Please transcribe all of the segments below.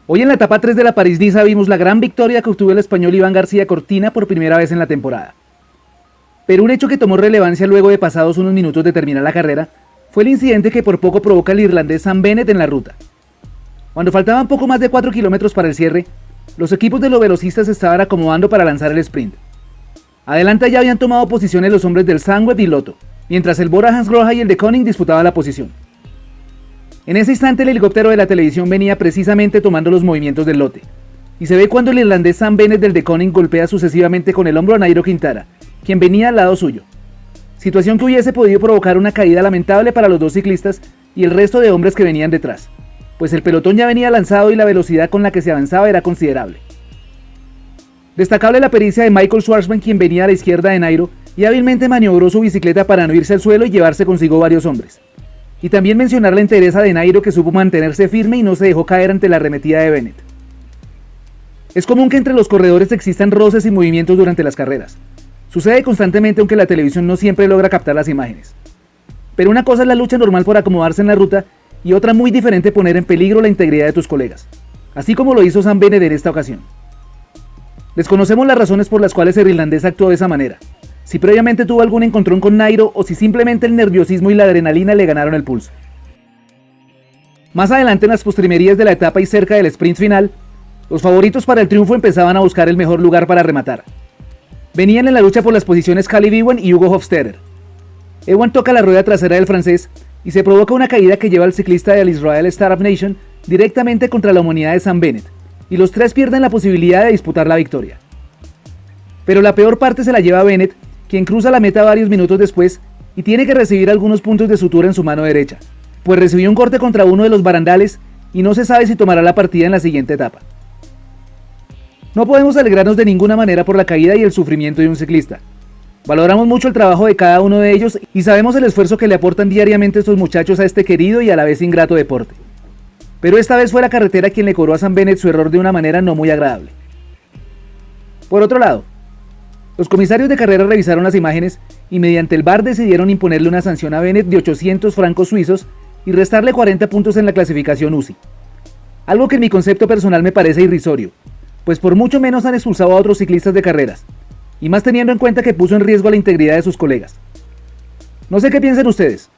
Hoy en la etapa 3 de la París-Niza vimos la gran victoria que obtuvo el español Iván García Cortina por primera vez en la temporada. Pero un hecho que tomó relevancia luego de pasados unos minutos de terminar la carrera fue el incidente que por poco provoca el irlandés Sam Bennett en la ruta. Cuando faltaban poco más de 4 kilómetros para el cierre, los equipos de los velocistas se estaban acomodando para lanzar el sprint. Adelante ya habían tomado posiciones los hombres del Sunweb y Lotto, mientras el Bora Hansgrohe y el de Koenig disputaban la posición. En ese instante el helicóptero de la televisión venía precisamente tomando los movimientos del lote, y se ve cuando el irlandés Sam Bennett del de Koenig golpea sucesivamente con el hombro a Nairo Quintana, quien venía al lado suyo. Situación que hubiese podido provocar una caída lamentable para los dos ciclistas y el resto de hombres que venían detrás, pues el pelotón ya venía lanzado y la velocidad con la que se avanzaba era considerable. Destacable la pericia de Michael Schwarzman, quien venía a la izquierda de Nairo y hábilmente maniobró su bicicleta para no irse al suelo y llevarse consigo varios hombres. Y también mencionar la entereza de Nairo, que supo mantenerse firme y no se dejó caer ante la arremetida de Bennett. Es común que entre los corredores existan roces y movimientos durante las carreras. Sucede constantemente, aunque la televisión no siempre logra captar las imágenes. Pero una cosa es la lucha normal por acomodarse en la ruta y otra muy diferente, poner en peligro la integridad de tus colegas, así como lo hizo Sam Bennett en esta ocasión. Desconocemos las razones por las cuales el irlandés actuó de esa manera, si previamente tuvo algún encontrón con Nairo o si simplemente el nerviosismo y la adrenalina le ganaron el pulso. Más adelante en las postrimerías de la etapa y cerca del sprint final, los favoritos para el triunfo empezaban a buscar el mejor lugar para rematar. Venían en la lucha por las posiciones Caleb Ewan y Hugo Hofstadter. Ewan toca la rueda trasera del francés y se provoca una caída que lleva al ciclista del Israel Startup Nation directamente contra la humanidad de Sam Bennett, y los tres pierden la posibilidad de disputar la victoria. Pero la peor parte se la lleva Bennett, quien cruza la meta varios minutos después y tiene que recibir algunos puntos de sutura en su mano derecha, pues recibió un corte contra uno de los barandales y no se sabe si tomará la partida en la siguiente etapa. No podemos alegrarnos de ninguna manera por la caída y el sufrimiento de un ciclista. Valoramos mucho el trabajo de cada uno de ellos y sabemos el esfuerzo que le aportan diariamente estos muchachos a este querido y a la vez ingrato deporte. Pero esta vez fue la carretera quien le cobró a Sam Bennett su error de una manera no muy agradable. Por otro lado, los comisarios de carrera revisaron las imágenes y mediante el VAR decidieron imponerle una sanción a Bennett de 800 francos suizos y restarle 40 puntos en la clasificación UCI. Algo que en mi concepto personal me parece irrisorio, pues por mucho menos han expulsado a otros ciclistas de carreras, y más teniendo en cuenta que puso en riesgo la integridad de sus colegas. No sé qué piensan ustedes,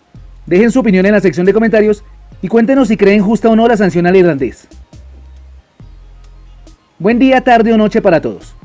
dejen su opinión en la sección de comentarios y cuéntenos si creen justa o no la sanción al irlandés. Buen día, tarde o noche para todos.